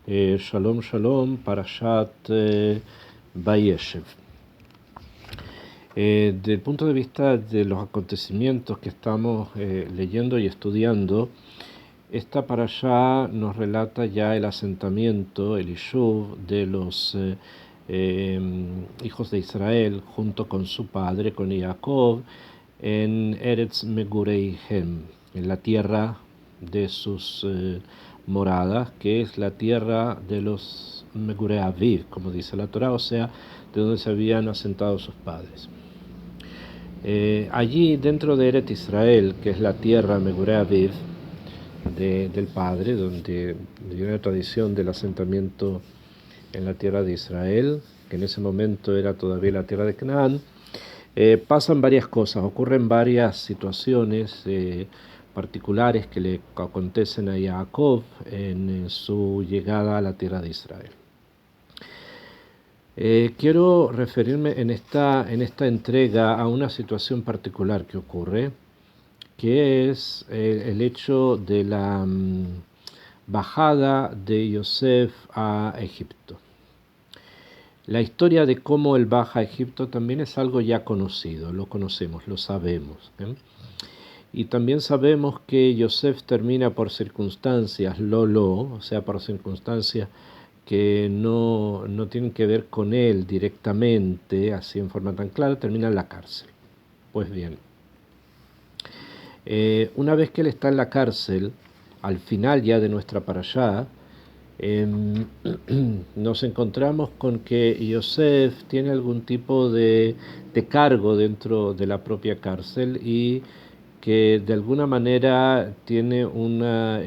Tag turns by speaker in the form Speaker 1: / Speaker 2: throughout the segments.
Speaker 1: Shalom, shalom, Parashat Vayeshev. Desde el punto de vista de los acontecimientos que estamos leyendo y estudiando, esta parashá nos relata ya el asentamiento, el Ishuv de los hijos de Israel junto con su padre, con Jacob, en Eretz Megureihem, en la tierra de sus moradas, que es la tierra de los Megurei Aviv, como dice la Torá, o sea, de donde se habían asentado sus padres. Allí, dentro de Eretz Israel, que es la tierra Megurei Aviv del padre, donde hay una tradición del asentamiento en la tierra de Israel, que en ese momento era todavía la tierra de Canaán, pasan varias cosas, ocurren varias situaciones particulares que le acontecen a Jacob en su llegada a la tierra de Israel. Quiero referirme en esta entrega a una situación particular que ocurre, que es el hecho de la bajada de Yosef a Egipto. La historia de cómo él baja a Egipto también es algo ya conocido, lo conocemos, lo sabemos. Y también sabemos que Yosef termina por circunstancias, o sea, por circunstancias que no tienen que ver con él directamente, así en forma tan clara, termina en la cárcel. Pues bien, una vez que él está en la cárcel, al final ya de nuestra parashá, nos encontramos con que Yosef tiene algún tipo de cargo dentro de la propia cárcel y que de alguna manera tiene una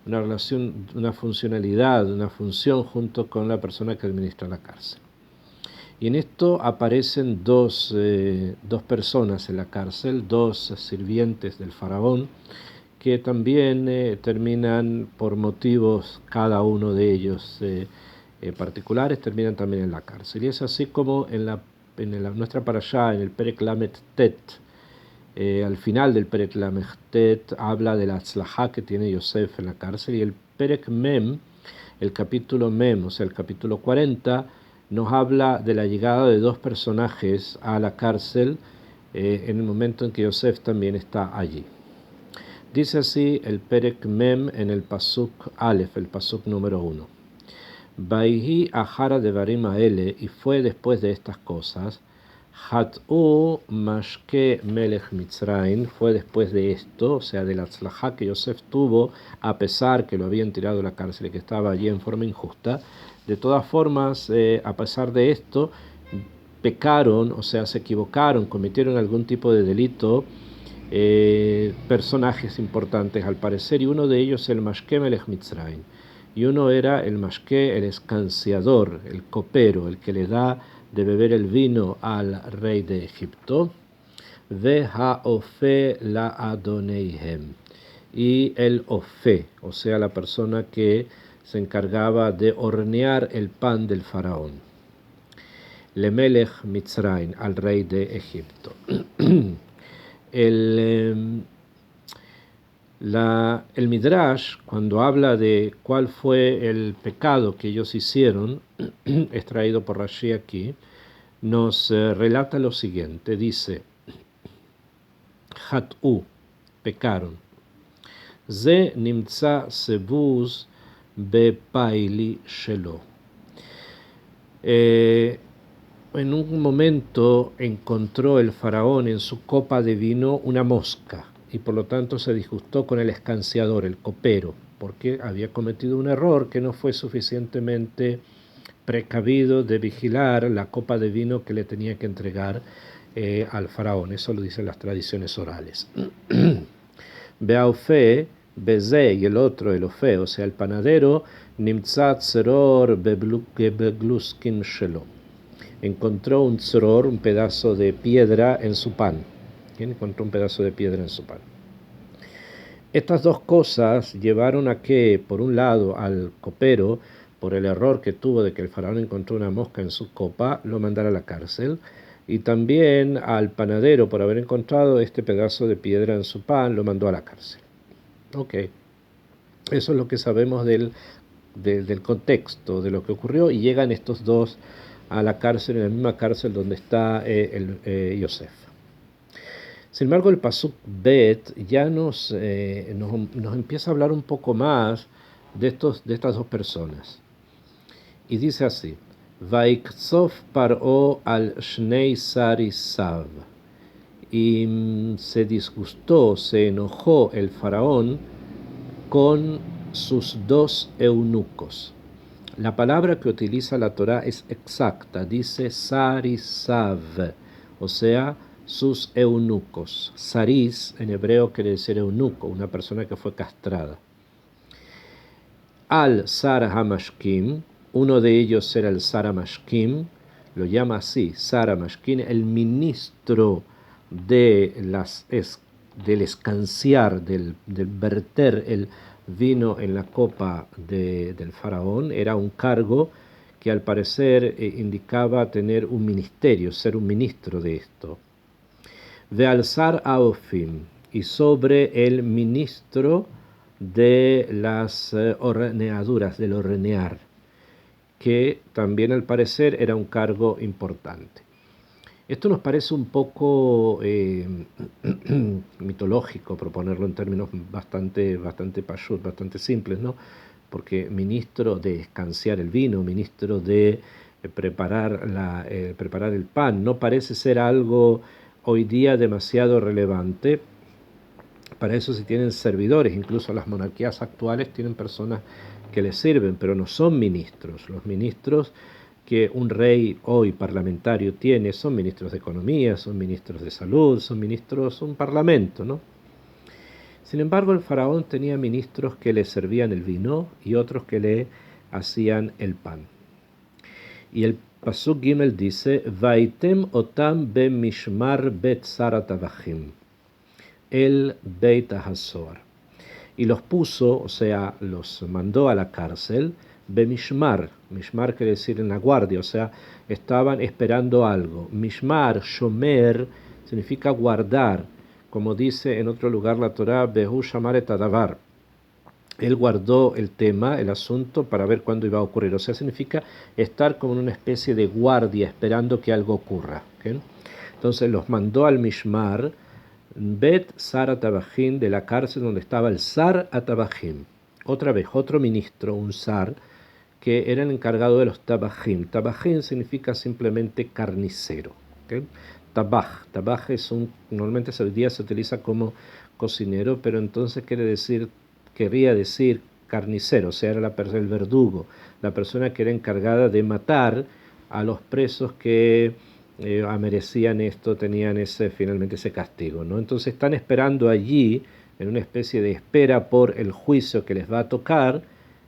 Speaker 1: relación, una funcionalidad, una función junto con la persona que administra la cárcel. Y en esto aparecen dos personas en la cárcel, dos sirvientes del faraón, que también terminan por motivos, cada uno de ellos particulares, terminan también en la cárcel. Y es así como en nuestra parashá, en el Perek Lamed Tet, al final del Perek Lamed Tet, habla de la tzlajá que tiene Yosef en la cárcel, y el Perek Mem, el capítulo Mem, o sea, el capítulo 40, nos habla de la llegada de dos personajes a la cárcel en el momento en que Yosef también está allí. Dice así el Perek Mem en el Pasuk Aleph, el Pasuk número 1. Vaihi ahara devarim haele, y fue después de estas cosas, Hat'u mashke melech Mitzrayim, fue después de esto, o sea, de la tzlajá que Yosef tuvo, a pesar que lo habían tirado de la cárcel y que estaba allí en forma injusta. De todas formas, a pesar de esto, pecaron, o sea, se equivocaron, cometieron algún tipo de delito, personajes importantes al parecer, y uno de ellos el Mashke Melech Mitzrayim, y uno era el Mashke, el escanciador, el copero, el que le da de beber el vino al rey de Egipto, Ve ha'ofe la adoneihem, y el ofe, o sea, la persona que se encargaba de hornear el pan del faraón, Lemelech Mitzrayim, al rey de Egipto. El Midrash, cuando habla de cuál fue el pecado que ellos hicieron, extraído por Rashi aquí, nos relata lo siguiente, dice, Hat'u, pecaron, Ze nimtza sebuz bepaili shelo. En un momento encontró el faraón en su copa de vino una mosca, y por lo tanto se disgustó con el escanciador, el copero, porque había cometido un error, que no fue suficientemente precavido de vigilar la copa de vino que le tenía que entregar al faraón. Eso lo dicen las tradiciones orales. Beaufe, Beze, y el otro, el Ofe, o sea, el panadero, Nimtzat Zeror Begluskin Shelo. Encontró un tzror, un pedazo de piedra en su pan. ¿Quién encontró un pedazo de piedra en su pan? Estas dos cosas llevaron a que, por un lado, al copero, por el error que tuvo de que el faraón encontró una mosca en su copa, lo mandara a la cárcel, y también al panadero, por haber encontrado este pedazo de piedra en su pan, lo mandó a la cárcel. Ok. Eso es lo que sabemos del contexto, de lo que ocurrió, y llegan estos dos a la cárcel, en la misma cárcel donde está Yosef. Sin embargo, el Pasuk Bet ya nos empieza a hablar un poco más de estas dos personas. Y dice así: Vaikzof paró al Shnei Sarisav. Y se disgustó, se enojó el faraón con sus dos eunucos. La palabra que utiliza la Torá es exacta, dice Sarisav, o sea, sus eunucos. Saris en hebreo quiere decir eunuco, una persona que fue castrada. Al Sar Hamashkim, uno de ellos era el Sar Hamashkim, lo llama así, Sar Hamashkim, el ministro del escanciar, del verter el vino en la copa del faraón. Era un cargo que al parecer indicaba tener un ministerio, ser un ministro de esto. De alzar Aofim, y sobre el ministro de las horneaduras, del hornear, que también al parecer era un cargo importante. Esto nos parece un poco mitológico, por ponerlo en términos bastante pashut, bastante simples, ¿no? Porque ministro de escanciar el vino, ministro de preparar el pan, no parece ser algo hoy día demasiado relevante. Para eso se tienen servidores, incluso las monarquías actuales tienen personas que les sirven, pero no son ministros. Los ministros que un rey hoy parlamentario tiene son ministros de economía, son ministros de salud, son ministros, un parlamento, ¿no? Sin embargo, el faraón tenía ministros que le servían el vino y otros que le hacían el pan. Y el Pasuk Gimel dice: Vaitem otam be mishmar bet saratavachim, el Beit HaSoar. Y los puso, o sea, los mandó a la cárcel, Bemishmar. Mishmar quiere decir en la guardia, o sea, estaban esperando algo. Mishmar, Shomer, significa guardar. Como dice en otro lugar la Torá, Behu Shamar et Adavar. Él guardó el tema, el asunto, para ver cuándo iba a ocurrir. O sea, significa estar como en una especie de guardia, esperando que algo ocurra. ¿Okay? Entonces los mandó al Mishmar, Bet Sar Atabajim, de la cárcel donde estaba el Sar Atabajim. Otra vez, otro ministro, un Sar, que era el encargado de los Tabajim. Tabajim significa simplemente carnicero. ¿Okay? Tabaj normalmente hoy día se utiliza como cocinero, pero entonces querría decir carnicero, o sea, era el verdugo, la persona que era encargada de matar a los presos que merecían esto, tenían finalmente ese castigo, ¿no? Entonces están esperando allí, en una especie de espera por el juicio que les va a tocar,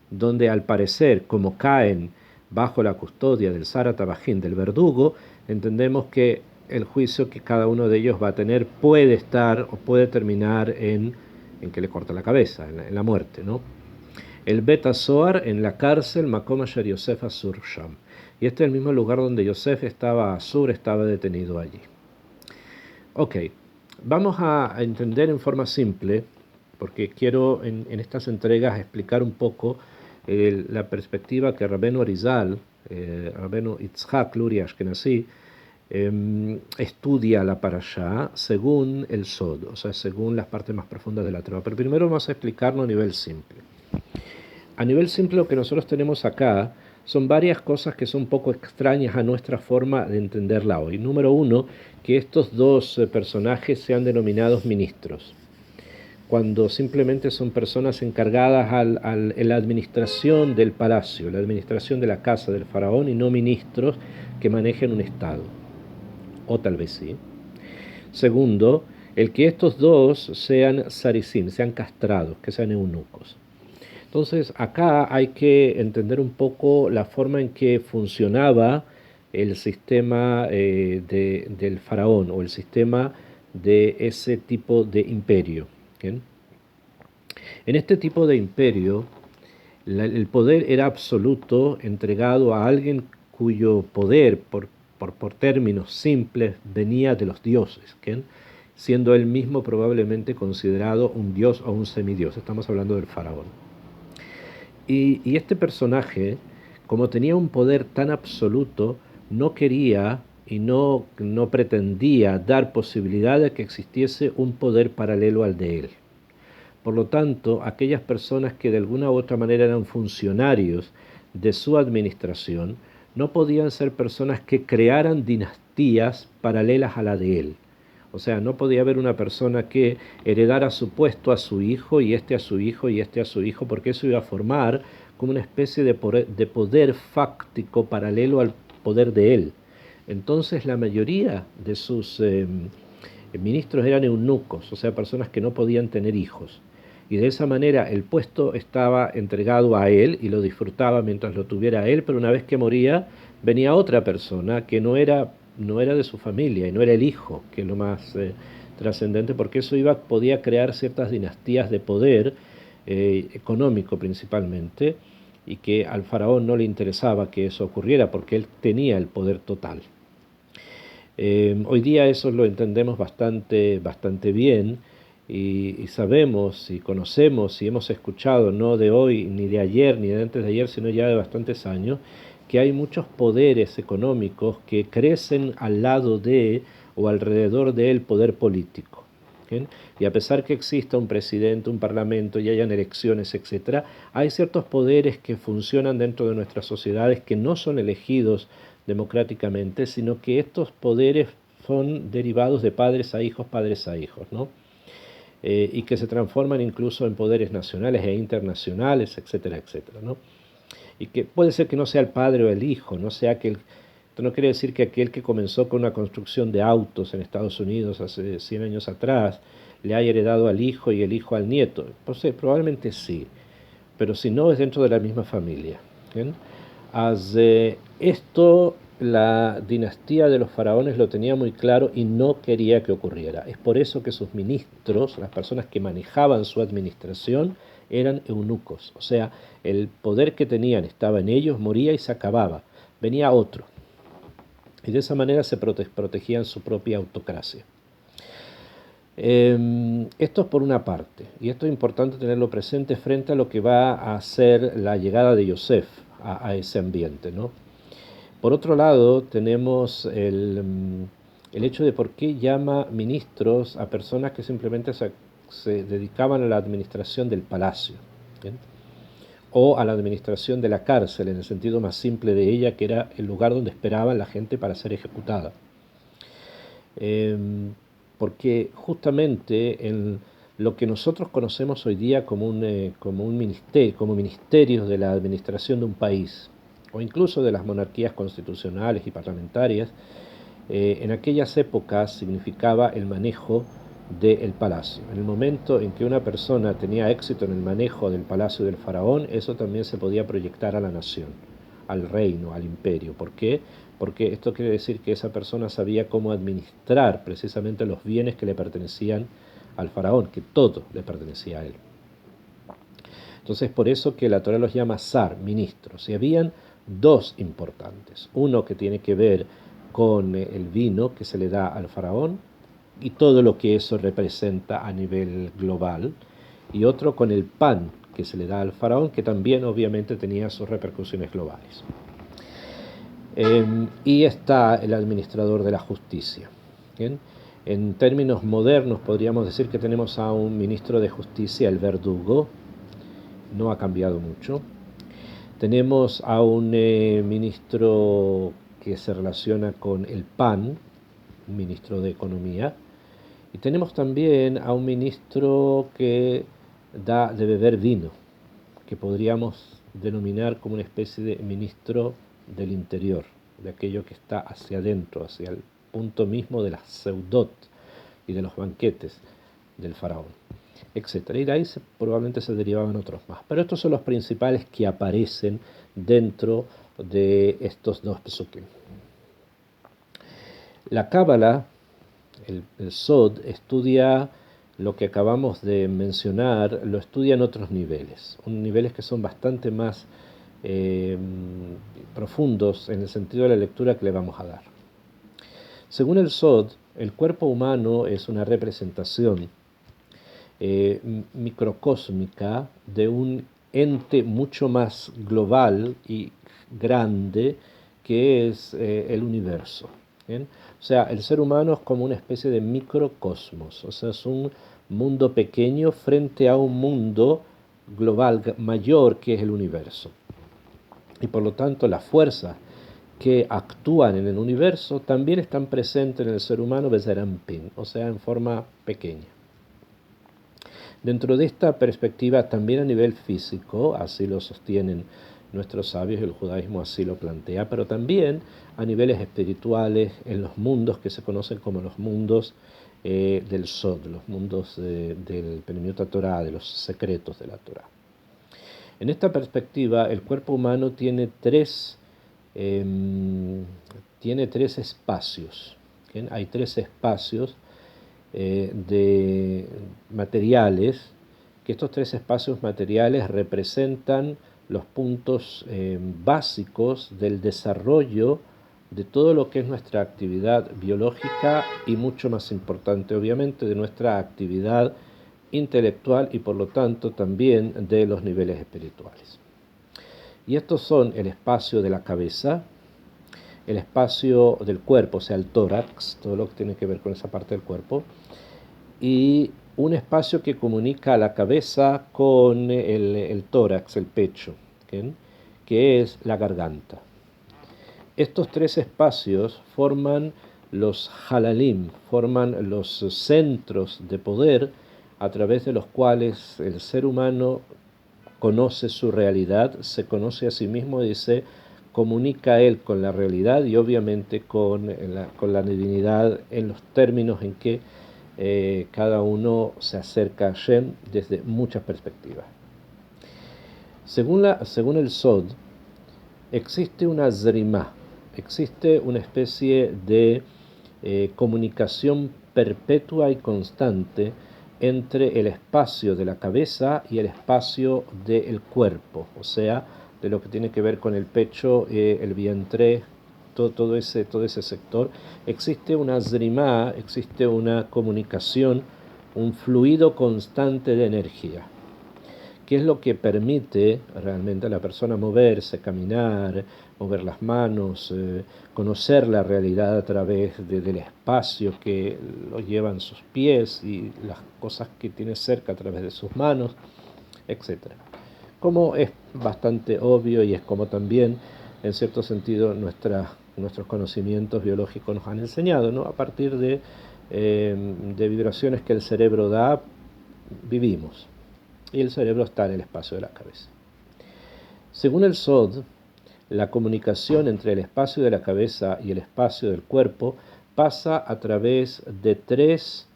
Speaker 1: donde al parecer, como caen bajo la custodia del Sar Tabajín, del verdugo, entendemos que el juicio que cada uno de ellos va a tener puede estar o puede terminar en que le corta la cabeza, en la muerte, ¿no? El Bet HaSoar, en la cárcel, Makom Asher Yosef Asur Sham. Y este es el mismo lugar donde Yosef estaba detenido allí. Ok, vamos a entender en forma simple, porque quiero en estas entregas explicar un poco la perspectiva que Rabbeinu Arizal, Rabbeinu Yitzhak Luri Ashkenazi, estudia la parashá según el Sod, o sea, según las partes más profundas de la Torá. Pero primero vamos a explicarlo a nivel simple. A nivel simple, lo que nosotros tenemos acá son varias cosas que son un poco extrañas a nuestra forma de entenderla hoy. Número uno, que estos dos personajes sean denominados ministros, cuando simplemente son personas encargadas en la administración del palacio, la administración de la casa del faraón, y no ministros que manejen un estado. O tal vez sí. Segundo, el que estos dos sean sarisim, sean castrados, que sean eunucos. Entonces, acá hay que entender un poco la forma en que funcionaba el sistema del faraón, o el sistema de ese tipo de imperio. ¿Bien? En este tipo de imperio, el poder era absoluto, entregado a alguien cuyo poder, por términos simples, venía de los dioses, ¿bien? Siendo él mismo probablemente considerado un dios o un semidios. Estamos hablando del faraón. Y este personaje, como tenía un poder tan absoluto, no quería y no pretendía dar posibilidad de que existiese un poder paralelo al de él. Por lo tanto, aquellas personas que de alguna u otra manera eran funcionarios de su administración no podían ser personas que crearan dinastías paralelas a la de él. O sea, no podía haber una persona que heredara su puesto a su hijo y este a su hijo y este a su hijo, porque eso iba a formar como una especie de poder fáctico paralelo al poder de él. Entonces la mayoría de sus ministros eran eunucos, o sea, personas que no podían tener hijos. Y de esa manera el puesto estaba entregado a él y lo disfrutaba mientras lo tuviera él, pero una vez que moría venía otra persona que no era de su familia y no era el hijo, que es lo más trascendente, porque eso podía crear ciertas dinastías de poder económico principalmente, y que al faraón no le interesaba que eso ocurriera porque él tenía el poder total. Hoy día eso lo entendemos bastante bien y sabemos y conocemos y hemos escuchado, no de hoy, ni de ayer, ni de antes de ayer, sino ya de bastantes años, que hay muchos poderes económicos que crecen al lado de o alrededor del poder político. ¿Bien? Y a pesar que exista un presidente, un parlamento y hayan elecciones, etcétera, hay ciertos poderes que funcionan dentro de nuestras sociedades que no son elegidos democráticamente, sino que estos poderes son derivados de padres a hijos, ¿no? Y que se transforman incluso en poderes nacionales e internacionales, etcétera, etcétera, ¿no? Y que puede ser que no sea el padre o el hijo, no sea que esto no quiere decir que aquel que comenzó con una construcción de autos en Estados Unidos hace 100 años atrás le haya heredado al hijo y el hijo al nieto. Pues, probablemente sí, pero si no es dentro de la misma familia. ¿Bien? Esto la dinastía de los faraones lo tenía muy claro y no quería que ocurriera. Es por eso que sus ministros, las personas que manejaban su administración, eran eunucos. O sea, el poder que tenían estaba en ellos, moría y se acababa. Venía otro. Y de esa manera se protegían su propia autocracia. Esto es por una parte, y esto es importante tenerlo presente frente a lo que va a ser la llegada de Yosef a ese ambiente, ¿no? Por otro lado, tenemos el hecho de por qué llama ministros a personas que simplemente se dedicaban a la administración del palacio, ¿bien? O a la administración de la cárcel, en el sentido más simple de ella, que era el lugar donde esperaban la gente para ser ejecutada. Porque justamente en lo que nosotros conocemos hoy día como un ministerio, como ministerios de la administración de un país, o incluso de las monarquías constitucionales y parlamentarias, en aquellas épocas significaba el manejo del palacio. En el momento en que una persona tenía éxito en el manejo del palacio del faraón, eso también se podía proyectar a la nación, al reino, al imperio. ¿Por qué? Porque esto quiere decir que esa persona sabía cómo administrar precisamente los bienes que le pertenecían al faraón, que todo le pertenecía a él. Entonces, por eso que la Torah los llama zar, ministros. Y habían dos importantes. Uno que tiene que ver con el vino que se le da al faraón y todo lo que eso representa a nivel global. Y otro con el pan que se le da al faraón, que también obviamente tenía sus repercusiones globales. Y está el administrador de la justicia. ¿Bien? En términos modernos podríamos decir que tenemos a un ministro de justicia, el verdugo, no ha cambiado mucho. Tenemos a un ministro que se relaciona con el PAN, un ministro de Economía, y tenemos también a un ministro que da de beber vino, que podríamos denominar como una especie de ministro del interior, de aquello que está hacia adentro, hacia el punto mismo de la seudot y de los banquetes del faraón, etcétera. Y de ahí probablemente se derivaban otros más. Pero estos son los principales que aparecen dentro de estos dos pesukim. La Cábala, el Sod, estudia lo que acabamos de mencionar, lo estudia en otros niveles, niveles que son bastante más profundos en el sentido de la lectura que le vamos a dar. Según el Sod, el cuerpo humano es una representación microcósmica de un ente mucho más global y grande que es el universo. ¿Bien? O sea, el ser humano es como una especie de microcosmos, o sea, es un mundo pequeño frente a un mundo global mayor que es el universo. Y por lo tanto, las fuerzas que actúan en el universo también están presentes en el ser humano, Bezerampin, o sea, en forma pequeña. Dentro de esta perspectiva, también a nivel físico, así lo sostienen nuestros sabios y el judaísmo así lo plantea, pero también a niveles espirituales, en los mundos que se conocen como los mundos del Sod, los mundos del Penimiut Torah, de los secretos de la Torah. En esta perspectiva, el cuerpo humano tiene tres espacios. ¿Bien? Hay tres espacios de materiales, que estos tres espacios materiales representan los puntos básicos del desarrollo de todo lo que es nuestra actividad biológica y mucho más importante, obviamente, de nuestra actividad intelectual y por lo tanto también de los niveles espirituales. Y estos son el espacio de la cabeza, el espacio del cuerpo, o sea, el tórax, todo lo que tiene que ver con esa parte del cuerpo, y un espacio que comunica a la cabeza con el tórax, el pecho, ¿okay? Que es la garganta. Estos tres espacios forman los halalim, forman los centros de poder a través de los cuales el ser humano conoce su realidad, se conoce a sí mismo y se comunica a él con la realidad y obviamente con la divinidad en los términos en que cada uno se acerca a Hashem desde muchas perspectivas. Según el Sod, existe una zrimá, existe una especie de comunicación perpetua y constante entre el espacio de la cabeza y el espacio del cuerpo, o sea, de lo que tiene que ver con el pecho, el vientre, todo ese sector. Existe una zrimá, existe una comunicación, un fluido constante de energía, que es lo que permite realmente a la persona moverse, caminar, mover las manos, conocer la realidad a través del espacio que lo llevan sus pies y las cosas que tiene cerca a través de sus manos, etc. Como es bastante obvio y es como también, en cierto sentido, nuestros conocimientos biológicos nos han enseñado, ¿no? A partir de vibraciones que el cerebro da, vivimos. Y el cerebro está en el espacio de la cabeza. Según el Sod, la comunicación entre el espacio de la cabeza y el espacio del cuerpo pasa a través de tres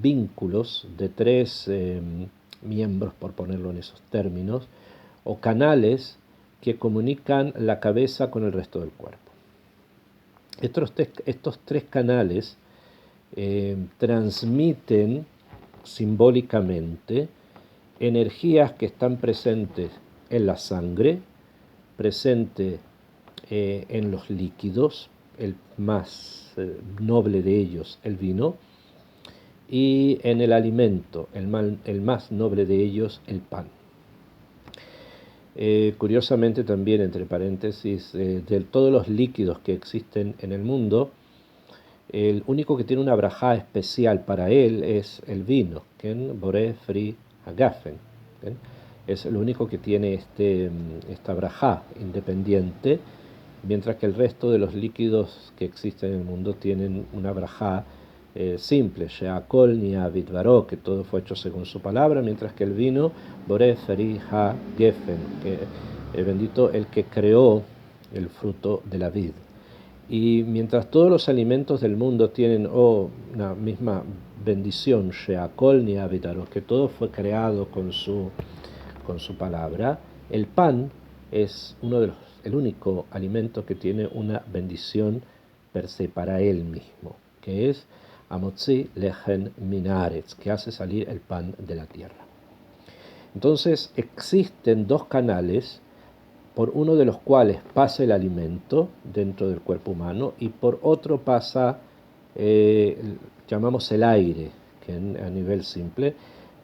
Speaker 1: vínculos, de tres miembros, por ponerlo en esos términos, o canales que comunican la cabeza con el resto del cuerpo. Estos tres canales transmiten simbólicamente energías que están presentes en la sangre, presente en los líquidos, el más noble de ellos, el vino, y en el alimento, el más noble de ellos, el pan. Curiosamente también, entre paréntesis, de todos los líquidos que existen en el mundo, el único que tiene una brajá especial para él es el vino, Ken Boré Fri Hagafen. Es el único que tiene esta brajá independiente, mientras que el resto de los líquidos que existen en el mundo tienen una brajá simple, Sheakol ni Avidvaró, que todo fue hecho según su palabra, mientras que el vino, Boré Fri Hagafen, que bendito el que creó el fruto de la vid. Y mientras todos los alimentos del mundo tienen una misma bendición, Sheakol ni Avidaro, que todo fue creado con su palabra, el pan es el único alimento que tiene una bendición per se para él mismo, que es Amotzi Lechen Minaretz, que hace salir el pan de la tierra. Entonces existen dos canales por uno de los cuales pasa el alimento dentro del cuerpo humano y por otro pasa, llamamos el aire, que a nivel simple,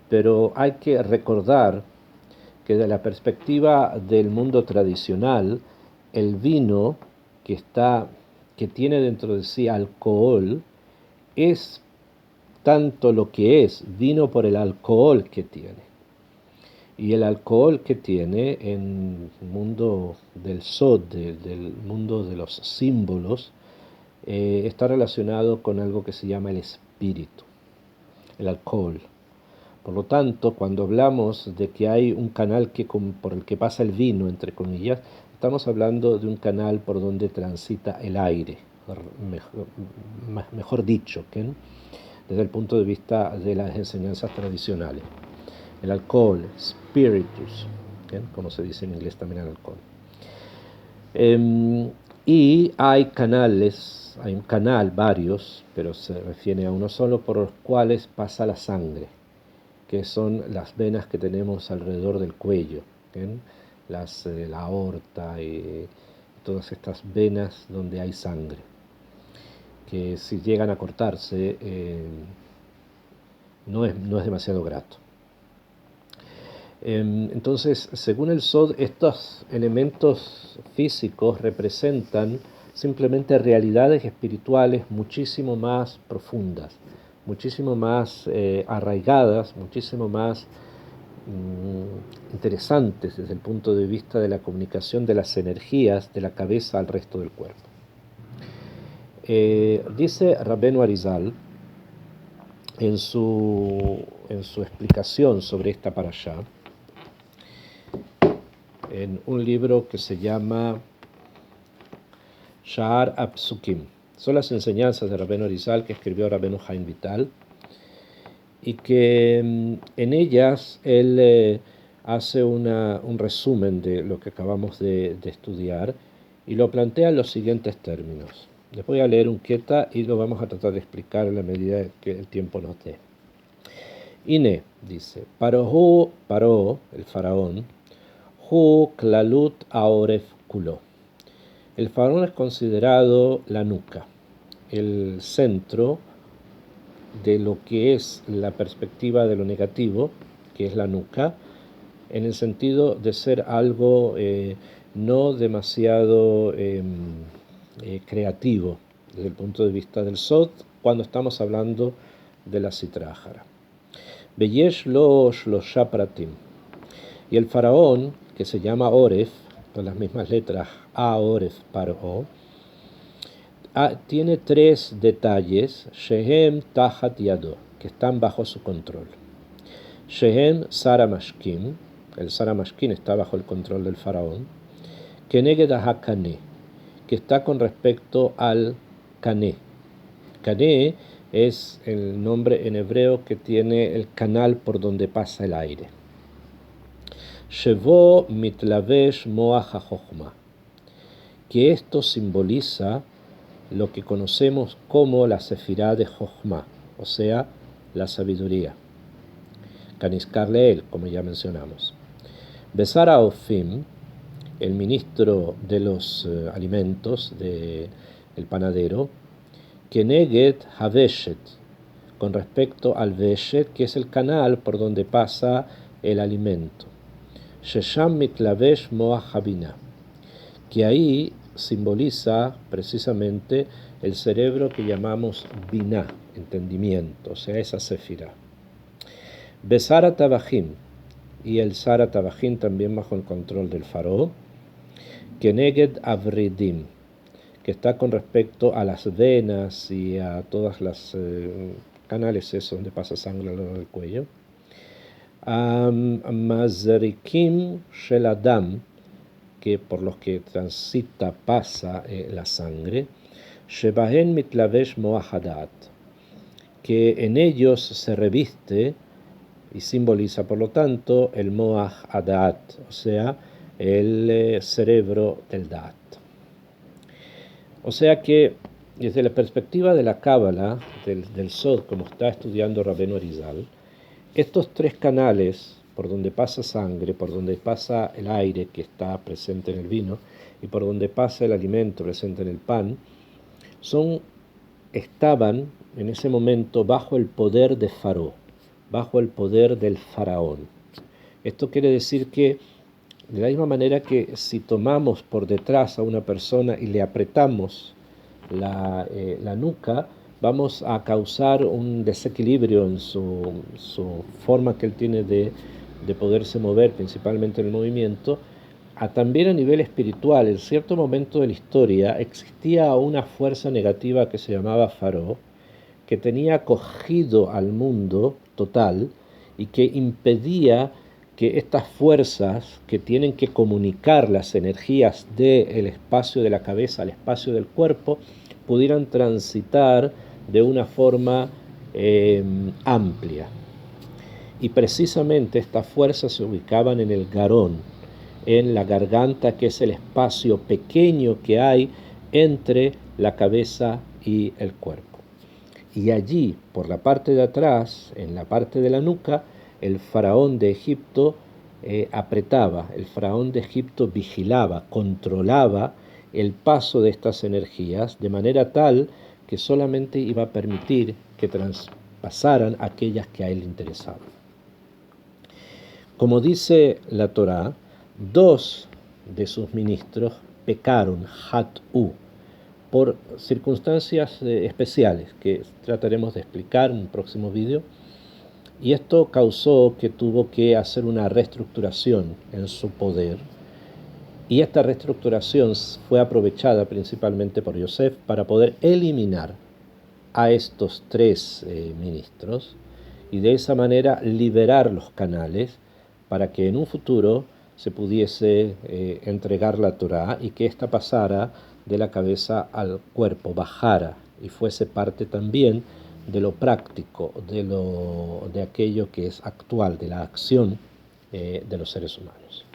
Speaker 1: pero hay que recordar que de la perspectiva del mundo tradicional, el vino que tiene dentro de sí alcohol es tanto lo que es vino por el alcohol que tiene. Y el alcohol que tiene en el mundo del Sod, del mundo de los símbolos, está relacionado con algo que se llama el espíritu, el alcohol. Por lo tanto, cuando hablamos de que hay un canal por el que pasa el vino, entre comillas, estamos hablando de un canal por donde transita el aire, mejor dicho, ¿okay? Desde el punto de vista de las enseñanzas tradicionales. El alcohol, spiritus, ¿okay? Como se dice en inglés también el alcohol. Y hay canales, hay un canal, varios, pero se refiere a uno solo, por los cuales pasa la sangre, que son las venas que tenemos alrededor del cuello, ¿okay? La aorta y todas estas venas donde hay sangre, que si llegan a cortarse no es demasiado grato. Entonces, según el Sod, estos elementos físicos representan simplemente realidades espirituales muchísimo más profundas, muchísimo más arraigadas, muchísimo más interesantes desde el punto de vista de la comunicación de las energías de la cabeza al resto del cuerpo. Dice Rabbeinu Arizal en su explicación sobre esta parashá, en un libro que se llama Sha'ar Apsukim. Son las enseñanzas de Rabbeinu Arizal que escribió Rabbeinu Haim Vital, y que en ellas él hace un resumen de lo que acabamos de estudiar y lo plantea en los siguientes términos. Les voy a leer un queta y lo vamos a tratar de explicar en la medida que el tiempo nos dé. Ine, dice, Paró, el faraón, Hu klalut aoref kulo. El faraón es considerado la nuca, el centro de lo que es la perspectiva de lo negativo, que es la nuca, en el sentido de ser algo no demasiado creativo desde el punto de vista del Sod, cuando estamos hablando de la Sitra Achara. Beyesh lo shlosha pratim. Y el faraón, que se llama Oref, con las mismas letras A, Oref, Paro, tiene tres detalles, Shehem Tahat Yado, que están bajo su control. Shehem Sara Mashkin, el Sara Mashkin está bajo el control del faraón. Keneged HaKane, que está con respecto al Kane. Kane es el nombre en hebreo que tiene el canal por donde pasa el aire. Shevo mitlavesh moach hachochma, que esto simboliza lo que conocemos como la sefirá de Jochma, o sea, la sabiduría. Kaniskar Leel, como ya mencionamos. Besar a Ofim, el ministro de los alimentos, el panadero, Keneget Haveshet, con respecto al Veshet, que es el canal por donde pasa el alimento. Shesham mitlavesh moach habina, que ahí simboliza precisamente el cerebro que llamamos Binah, entendimiento, o sea, esa sefirá. Besara Tabajim, y el Sara Tabajim también bajo el control del faraón, Keneged Avridim, que está con respecto a las venas y a todas las canales esos donde pasa sangre alrededor del cuello. Mazerikim Sheladam, que por los que transita, pasa la sangre, Shebahen mitlavesh moahadat, que en ellos se reviste y simboliza, por lo tanto, el moach adat, o sea, el cerebro del dat. O sea que, desde la perspectiva de la Cábala, del Sod, como está estudiando Rabbeinu Arizal, estos tres canales, por donde pasa sangre, por donde pasa el aire que está presente en el vino, y por donde pasa el alimento presente en el pan, estaban en ese momento bajo el poder de Faraón, bajo el poder del faraón. Esto quiere decir que de la misma manera que si tomamos por detrás a una persona y le apretamos la nuca, vamos a causar un desequilibrio en su forma que él tiene de poderse mover, principalmente en el movimiento. También a nivel espiritual, en cierto momento de la historia existía una fuerza negativa que se llamaba Faro, que tenía cogido al mundo total y que impedía que estas fuerzas que tienen que comunicar las energías del espacio de la cabeza al espacio del cuerpo pudieran transitar de una forma amplia. Y precisamente estas fuerzas se ubicaban en el garón, en la garganta, que es el espacio pequeño que hay entre la cabeza y el cuerpo. Y allí, por la parte de atrás, en la parte de la nuca, el faraón de Egipto apretaba, el faraón de Egipto vigilaba, controlaba el paso de estas energías de manera tal que solamente iba a permitir que traspasaran aquellas que a él le interesaban. Como dice la Torá, dos de sus ministros pecaron, hat'u, por circunstancias especiales que trataremos de explicar en un próximo vídeo, y esto causó que tuvo que hacer una reestructuración en su poder, y esta reestructuración fue aprovechada principalmente por Yosef para poder eliminar a estos tres ministros y de esa manera liberar los canales para que en un futuro se pudiese entregar la Torá y que ésta pasara de la cabeza al cuerpo, bajara y fuese parte también de lo práctico, de aquello que es actual, de la acción de los seres humanos.